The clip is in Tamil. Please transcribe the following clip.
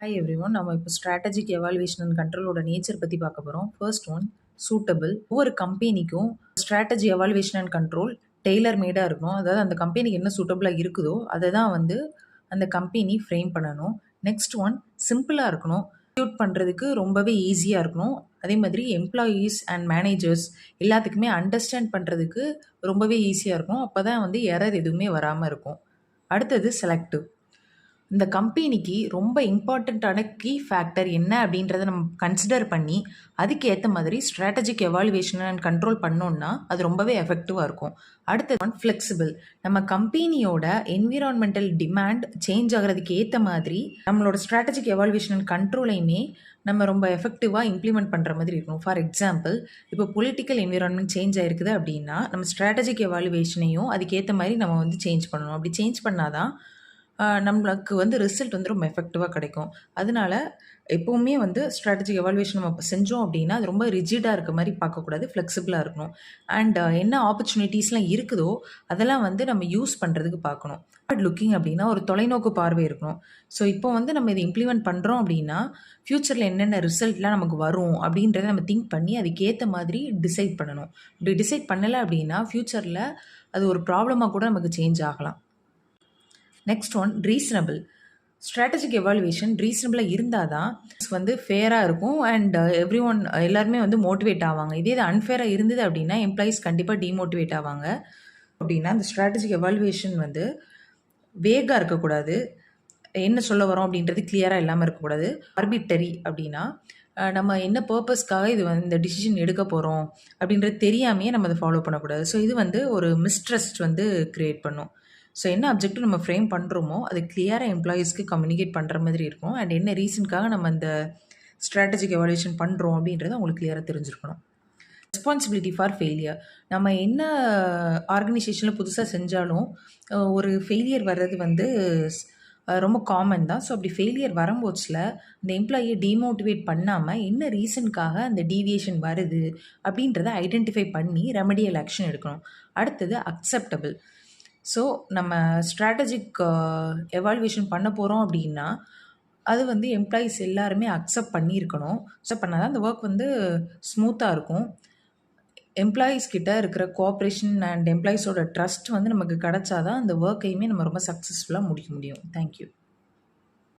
Hi everyone. நம்ம இப்போ ஸ்ட்ராட்டஜிக் எவாலுவேஷன் அண்ட் கண்ட்ரோலோட நேச்சர் பற்றி பார்க்க போகிறோம். First one, suitable. ஒவ்வொரு கம்பெனிக்கும் strategy evaluation and control tailor மேடாக இருக்கணும். அதாவது அந்த கம்பெனிக்கு என்ன சூட்டபிளாக இருக்குதோ அதை தான் வந்து அந்த கம்பெனி ஃப்ரேம் பண்ணணும். நெக்ஸ்ட் ஒன், சிம்பிளாக இருக்கணும். எக்ஸிக்யூட் பண்ணுறதுக்கு ரொம்பவே ஈஸியாக இருக்கணும். அதே மாதிரி எம்ப்ளாயீஸ் அண்ட் மேனேஜர்ஸ் எல்லாத்துக்குமே அண்டர்ஸ்டாண்ட் பண்ணுறதுக்கு ரொம்பவே ஈஸியாக இருக்கும். அப்போ தான் வந்து எரர் எதுவுமே வராமல் இருக்கும். அடுத்தது செலக்டிவ். இந்த கம்பெனிக்கு ரொம்ப இம்பார்ட்டண்ட்டான கீ ஃபேக்டர் என்ன அப்படின்றத நம்ம கன்சிடர் பண்ணி அதுக்கு ஏற்ற மாதிரி ஸ்ட்ராட்டஜிக் எவாலுவேஷன் அண்ட் கண்ட்ரோல் பண்ணோன்னா அது ரொம்பவே எஃபெக்டிவாக இருக்கும். அடுத்தது ஒன், ஃப்ளெக்சிபிள். நம்ம கம்பெனியோட என்விரான்மெண்டல் டிமாண்ட் சேஞ்ச் ஆகிறதுக்கு ஏற்ற மாதிரி நம்மளோட ஸ்ட்ராட்டஜிக் எவாலுவேஷன் அண்ட் கண்ட்ரோலையுமே நம்ம ரொம்ப எஃபெக்டிவாக இம்ப்ளிமெண்ட் பண்ணுற மாதிரி இருக்கணும். ஃபார் எக்ஸாம்பிள், இப்போ பொலிட்டிக்கல் என்விரான்மெண்ட் சேஞ்ச் ஆயிருக்குது அப்படின்னா நம்ம ஸ்ட்ராட்டஜிக் எவாலுவேஷனையும் அதுக்கேற்ற மாதிரி நம்ம வந்து சேஞ்ச் பண்ணணும். அப்படி சேஞ்ச் பண்ணாதான் நம்மளுக்கு வந்து ரிசல்ட் வந்து ரொம்ப எஃபெக்டிவாக கிடைக்கும். அதனால எப்போவுமே வந்து ஸ்ட்ராட்டஜிக் எவாலுவேஷன் நம்ம செஞ்சோம் அப்படின்னா அது ரொம்ப ரிஜிடாக இருக்க மாதிரி பார்க்கக்கூடாது, ஃப்ளெக்சிபிளாக இருக்கணும். அண்ட் என்ன ஆப்பர்ச்சுனிட்டிஸ்லாம் இருக்குதோ அதெல்லாம் வந்து நம்ம யூஸ் பண்ணுறதுக்கு பார்க்கணும். லுக்கிங் அப்படின்னா ஒரு தொலைநோக்கு பார்வை இருக்கணும். ஸோ இப்போ வந்து நம்ம இதை இம்ப்ளிமெண்ட் பண்ணுறோம் அப்படின்னா ஃப்யூச்சரில் என்னென்ன ரிசல்ட்லாம் நமக்கு வரும் அப்படின்றத நம்ம திங்க் பண்ணி அதுக்கேற்ற மாதிரி டிசைட் பண்ணணும். இப்படி டிசைட் பண்ணலை அப்படின்னா ஃப்யூச்சரில் அது ஒரு ப்ராப்ளமாக கூட நமக்கு சேஞ்ச் ஆகலாம். Next one, reasonable. Strategic evaluation ரீசனபிளாக இருந்தால் தான் வந்து ஃபேராக இருக்கும் அண்ட் எவ்ரி ஒன் எல்லாருமே வந்து மோட்டிவேட் ஆவாங்க. இதே இது அன்ஃபேராக இருந்தது அப்படின்னா எம்ப்ளாயீஸ் கண்டிப்பாக டிமோட்டிவேட் ஆவாங்க. அப்படின்னா இந்த ஸ்ட்ராட்டஜிக் எவாலுவேஷன் வந்து வேகாக இருக்கக்கூடாது, என்ன சொல்ல வரோம் அப்படின்றது கிளியராக இல்லாமல் இருக்கக்கூடாது. ஆர்பிட்டரி அப்படின்னா நம்ம என்ன பர்பஸ்க்காக இது வந்து இந்த டிசிஷன் எடுக்க போகிறோம் அப்படின்றது தெரியாமையே நம்ம அதை ஃபாலோ பண்ணக்கூடாது. ஸோ இது வந்து ஒரு மிஸ்ட்ரஸ்ட் வந்து க்ரியேட் பண்ணும். ஸோ என்ன அப்ஜெக்டிவ் நம்ம ஃப்ரேம் பண்ணுறோமோ அது கிளியராக எம்ப்ளாயீஸ்க்கு கம்யூனிகேட் பண்ணுற மாதிரி இருக்கும். அண்ட் என்ன ரீசனுக்காக நம்ம இந்த ஸ்ட்ராட்டஜிக் எவாலுவேஷன் பண்ணுறோம் அப்படின்றது அவங்களுக்கு கிளியராக தெரிஞ்சிருக்கணும். Responsibility for failure. நம்ம என்ன ஆர்கனைசேஷனில் புதுசாக செஞ்சாலும் ஒரு ஃபெயிலியர் வர்றது வந்து ரொம்ப காமன் தான். ஸோ அப்படி ஃபெயிலியர் வரும்போதுல இந்த எம்ப்ளாயியை டிமோட்டிவேட் பண்ணாமல் என்ன ரீசனுக்காக அந்த டீவியேஷன் வருது அப்படின்றத ஐடென்டிஃபை பண்ணி ரெமடியல் ஆக்ஷன் எடுக்கணும். அடுத்தது அக்செப்டபிள். ஸோ நம்ம ஸ்ட்ராட்டஜிக் எவாலுவேஷன் பண்ண போகிறோம் அப்படின்னா அது வந்து எம்ப்ளாயீஸ் எல்லாருமே அக்செப்ட் பண்ணியிருக்கணும். அக்செப்ட் பண்ணால் தான் அந்த ஒர்க் வந்து ஸ்மூத்தாக இருக்கும். எம்ப்ளாயீஸ் கிட்ட இருக்கிற கோஆப்ரேஷன் அண்ட் எம்ப்ளாயீஸோட ட்ரஸ்ட் வந்து நமக்கு கிடைச்சாதான் அந்த ஒர்க்கையுமே நம்ம ரொம்ப சக்ஸஸ்ஃபுல்லாக முடிக்க முடியும். தேங்க்யூ.